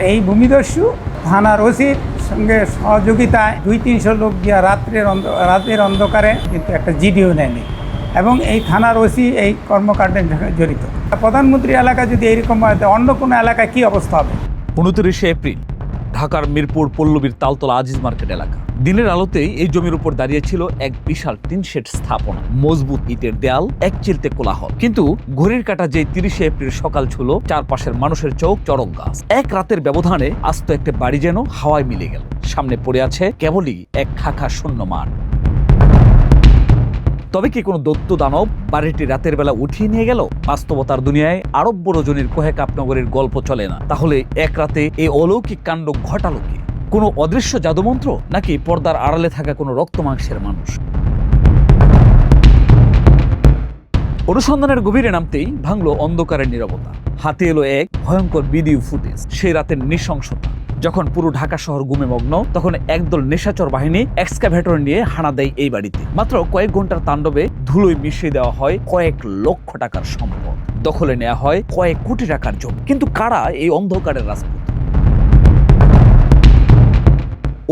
এই ভূমিদস্যু থানার ওসির সঙ্গে সহযোগিতায় 200-300 লোক গিয়া রাতের অন্ধকারে কিন্তু একটা জিডিও নেয়নি এবং এই থানার ওসি এই কর্মকাণ্ডের সঙ্গে জড়িত। প্রধানমন্ত্রী এলাকা যদি এইরকম হয় অন্য কোনো এলাকায় কী অবস্থা হবে? 29 এপ্রিল ঢাকার মিরপুর পল্লবীর তালতলা আজিজ মার্কেট এলাকা। দিনের আলোতেই এই জমির উপর দাঁড়িয়ে ছিল এক বিশাল টিন শেড স্থাপনা, মজবুত ইটের দেয়াল, এক চিলতে কোলাহল। কিন্তু ঘড়ির কাঁটা যেই 30 এপ্রিল সকাল ছিল, চারপাশের মানুষের চোখ চড়ক গাছ। এক রাতের ব্যবধানে আস্ত একটা বাড়ি যেন হাওয়ায় মিলে গেল। সামনে পড়ে আছে কেবলই এক খাখা শূন্য মাঠ। তবে কি কোনো দৈত্য দানব বাড়িটি রাতের বেলা উঠিয়ে নিয়ে গেল? বাস্তবতার দুনিয়ায় আরব্য রজনীর কোহেকাপনগরের গল্প চলে না। তাহলে এক রাতে এই অলৌকিক কাণ্ড ঘটালো কি? কোনো অদৃশ্য জাদুমন্ত্র, নাকি পর্দার আড়ালে থাকা কোনো রক্তমাংসের মানুষ? অনুসন্ধানের গভীরে নামতেই ভাঙলো অন্ধকারের নীরবতা। হাতে এলো এক ভয়ঙ্কর ভিডিও ফুটেজ। সেই রাতের নৃশংসতা যখন পুরো ঢাকা শহর গুমে মগ্ন, তখন একদল নেশাচর বাহিনী এক্সকাভেটর নিয়ে হানা দেয় এই বাড়িতে। মাত্র কয়েক ঘন্টার তাণ্ডবে ধুলোয় মিশিয়ে দেওয়া হয় কয়েক লক্ষ টাকার সম্পদ, দখলে নেওয়া হয় কয়েক কোটি টাকার জমি। কিন্তু কারা এই অন্ধকারের রাজপুত?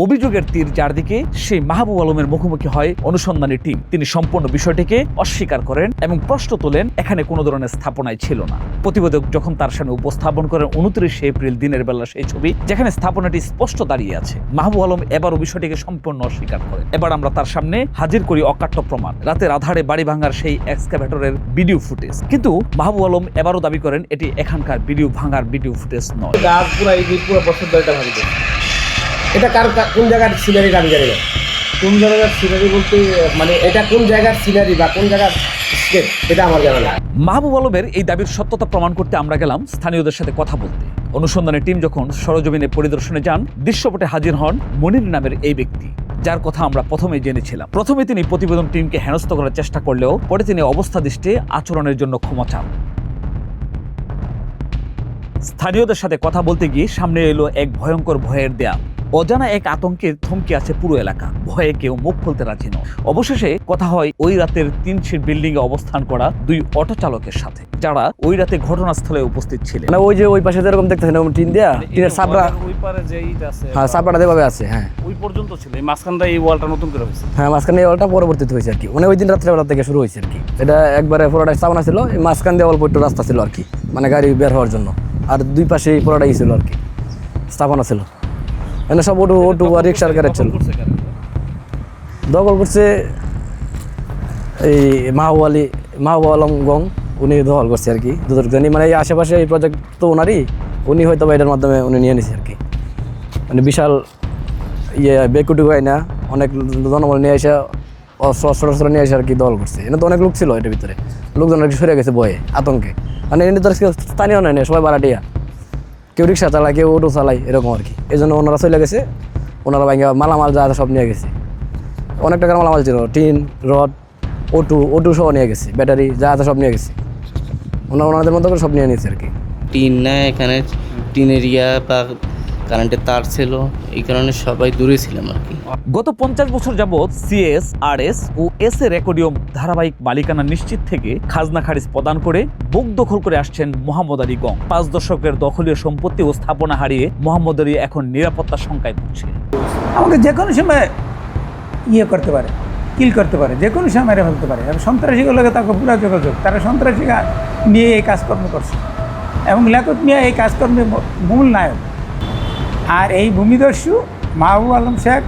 অভিযোগের তীর চারদিকে সেই মাহবুব আলমের মুখোমুখি হয় অনুসন্ধানী টিম। তিনি সম্পূর্ণ বিষয়টিকে অস্বীকার করেন এবং প্রশ্ন তোলেন এখানে কোনো ধরনের স্থাপনায় ছিল না। প্রতিবেদক যখন তার সামনে উপস্থাপন করেন 29 এপ্রিল দিনের বেলা সেই ছবি, যেখানে স্থাপনাটি স্পষ্ট দাঁড়িয়ে আছে, মাহবুব আলম এবারও বিষয়টিকে সম্পূর্ণ অস্বীকার করেন। এবার আমরা তার সামনে হাজির করি অকাট্য প্রমাণ, রাতের আধারে বাড়ি ভাঙার সেই এক্সকাভেটরের ভিডিও ফুটেজ। কিন্তু মাহবুব আলম এবারও দাবি করেন এটি এখানকার ভিডিও ভাঙার ভিডিও ফুটেজ নয়। এটা কোন জায়গার সিনারি আমি জানি না। কোন জায়গার সিনারি বলতে মানে এটা কোন জায়গার সিনারি বা কোন জায়গার স্কেচ এটা আমার জানা না। মাহবুব আলমের এই দাবির সত্যতা প্রমাণ করতে আমরা গেলাম স্থানীয়দের সাথে কথা বলতে। অনুসন্ধানের টিম যখন সরজমিনে পরিদর্শনে যান, দৃশ্যপটে হাজির হন মনির নামের এই ব্যক্তি, যার কথা আমরা প্রথমেই জেনেছিলাম। প্রথমে তিনি প্রতিবেদন টিমকে হেনস্থ করার চেষ্টা করলেও পরে তিনি অবস্থা দৃষ্টে আচরণের জন্য ক্ষমা চান। স্থানীয়দের সাথে কথা বলতে গিয়ে সামনে এলো এক ভয়ঙ্কর ভয়ের দেয়াল। অজানা এক আতঙ্কের থমকে আছে পুরো এলাকা। ভয়ে কেউ মুখ খুলতে রাজি নয়। অবশেষে কথা হয় ওই রাতের 3 সিট বিল্ডিং এ অবস্থান করা 2 অটো চালকের সাথে, যারা ওই রাতে ঘটনাস্থলে উপস্থিত ছিলেন। মানে ওই যে ওই পাশে যেরকম দেখতেছেন এরকম টিন দেয়া, টিনের সাবরা ওই পারে যে ইট আছে, হ্যাঁ সাবরাটা যেভাবে আছে, হ্যাঁ ওই পর্যন্ত ছিল। এই মাঝখানটা এই ওয়ালটা নতুন করে হয়েছে। হ্যাঁ মাঝখানে এই ওয়ালটা পরবর্তীতে হয়েছে আর কি। মানে ওই দিন রাত্রেবেলা থেকে শুরু হয়েছে আর কি। এটা একবারে পুরোটা স্থাপনা ছিল, এই মাঝখান দিয়ে অল্প একটু রাস্তা ছিল আর কি, মানে গাড়ি বের হওয়ার জন্য। আর দুই পাশে পুরোটাই ছিল আর কি, স্থাপনা ছিল। মানে সব ওটু আর রিক্সার গাড়ি ছিল। দখল করছে এই মাহবুব আলম গং, উনি দখল করছে আর কি। দুজনই মানে এই আশেপাশে এই প্রজেক্ট তো ওনারই, উনি হয়তো এটার মাধ্যমে উনি নিয়ে নিছে আর কি। মানে বিশাল বেকুটি হয় না, অনেক জনবল নিয়ে এসে অস্ত্র নিয়ে এসে আর কি দখল করছে। এনে তো অনেক লোক ছিল এটার ভিতরে, লোকজন আর কি সরে গেছে ভয়ে আতঙ্কে। মানে এনে তো স্থানীয় নয়, সবাই বারাটিয়া, কেউ রিক্সা চালায়, কেউ অটো চালায়, এরকম আর কি। এই জন্য ওনারা চলে গেছে, ওনারা ভাঙে মালামাল যা সব নিয়ে গেছে। অনেক টাকার মালামাল ছিল, টিন, রড, ওটু সহ নিয়ে গেছে, ব্যাটারি যা সব নিয়ে গেছে। ওনাদের মতো করে সব নিয়ে নিয়েছে আর কি। টিন নেয় এখানে, টিন এরিয়া বা কারেন্টের তার ছিল, এই কারণে সবাই দূরে ছিলাম আর কি। গত 50 বছর যাবৎ সিএস, আরএস ও এস এ রেকর্ডিয়ম ধারাবাহিক মালিকানা নিশ্চিত থেকে খাজনা খারিজ প্রদান করে বুক দখল করে আসছেন মোহাম্মদ আলী গং। 5 দশকের দখলীয় সম্পত্তি ও স্থাপনা হারিয়ে মোহাম্মদ আলী এখন নিরাপত্তার শঙ্কায় ভুগছে। আমাকে যে কোনো সময় করতে পারে, কিল করতে পারে, যে কোনো সময় মেরে ফেলতে পারে। এবং সন্ত্রাসীগুলোকে তাকে পুরা যোগাযোগ, তারা সন্ত্রাসী নিয়ে এই কাজকর্ম করছে এবং লেখক নিয়ে এই কাজকর্মের মূল নায়ক। আর এই ভূমিদস্যু মাহবুব আলম শেখ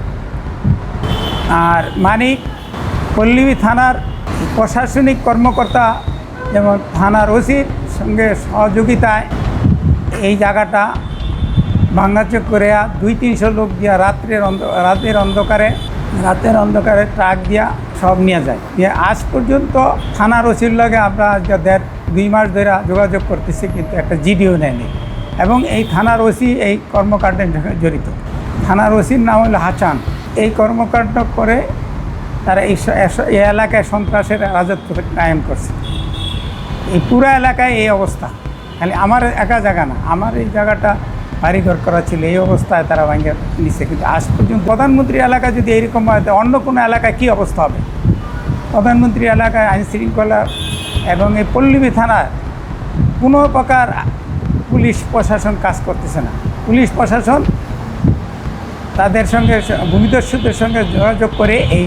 আর মানিক পল্লবী থানার প্রশাসনিক কর্মকর্তা যেমন থানার ওসির সঙ্গে সহযোগিতায় এই জায়গাটা ভাঙাচোর করে 200-300 লোক দিয়া রাতের অন্ধকারে ট্রাক দিয়া সব নিয়ে যায়। আজ পর্যন্ত থানার ওসির লগে আমরা 2 মাস ধরে যোগাযোগ করতেছি, কিন্তু একটা জিডিও নেয়নি এবং এই থানার ওসি এই কর্মকাণ্ডের সঙ্গে জড়িত। থানার ওসির নাম হলো হাসান। এই কর্মকাণ্ড করে তারা এই এলাকায় সন্ত্রাসের রাজত্ব কায়েম করছে। এই পুরো এলাকায় এই অবস্থা, খালি আমার একা জায়গা না, আমার এই জায়গাটা বাড়িঘর করা ছিল, এই অবস্থায় তারা ভাঙে নিচ্ছে। কিন্তু আজ পর্যন্ত প্রধানমন্ত্রী এলাকা যদি এইরকম হয় অন্য কোনো এলাকায় কী অবস্থা হবে? প্রধানমন্ত্রী এলাকায় আইনশৃঙ্খলা এবং এই পল্লবী থানার কোনো প্রকার পুলিশ প্রশাসন কাজ করতেছে না। পুলিশ প্রশাসন তাদের সঙ্গে ভূমিদস্যুদের সঙ্গে যোগাযোগ করে এই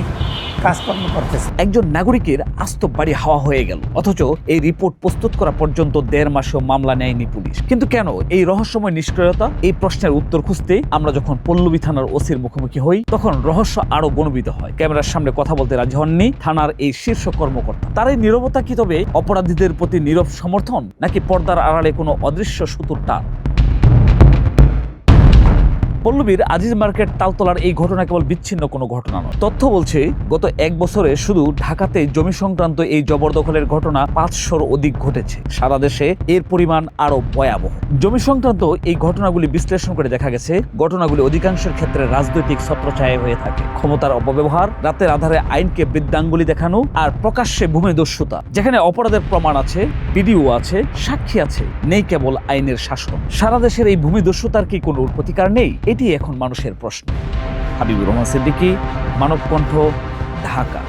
কাজকর্ম করতেছে। একজন নাগরিকের আস্ত বাড়ি হাওয়া হয়ে গেল, অথচ এই রিপোর্ট প্রস্তুত করা পর্যন্ত 1.5 মাসেও মামলা নেয়নি পুলিশ। কিন্তু কেন এই রহস্যময় নিষ্ক্রিয়তা? এই প্রশ্নের উত্তর খুঁজতে আমরা যখন পল্লবী থানার ওসির মুখোমুখি হই, তখন রহস্য আরো গণবিত হয়। ক্যামেরার সামনে কথা বলতে রাজি হননি থানার এই শীর্ষ কর্মকর্তা। তার এই নীরবতা কি তবে অপরাধীদের প্রতি নীরব সমর্থন, নাকি পর্দার আড়ালে কোনো অদৃশ্য সুতোর টান? পল্লবীর আজিজ মার্কেট তালতলার এই ঘটনা কেবল বিচ্ছিন্ন কোনো ঘটনা নয়। তথ্য বলছে গত 1 বছরে শুধু ঢাকাতে জমি সংক্রান্ত এই জবরদখলের ঘটনা 500-র অধিক ঘটেছে। সারা দেশে এর পরিমাণ আরো ভয়াবহ। জমি সংক্রান্ত এই ঘটনাগুলি বিশ্লেষণ করে দেখা গেছে, ঘটনাগুলি অধিকাংশের ক্ষেত্রে রাজনৈতিক ছত্রছায়া হয়ে থাকে। ক্ষমতার অপব্যবহার, রাতের আধারে আইনকে বৃদ্ধাঙ্গুলি দেখানো, আর প্রকাশ্যে ভূমিদস্যুতা। যেখানে অপরাধের প্রমাণ আছে, ভিডিও আছে, সাক্ষী আছে, নেই কেবল আইনের শাসন। সারা দেশের এই ভূমিদস্যুতার কি কোনো প্রতিকার নেই? এটি এখন মানুষের প্রশ্ন। হাবিবুর রহমান সিদ্দিকী, মানব কণ্ঠ, ঢাকা।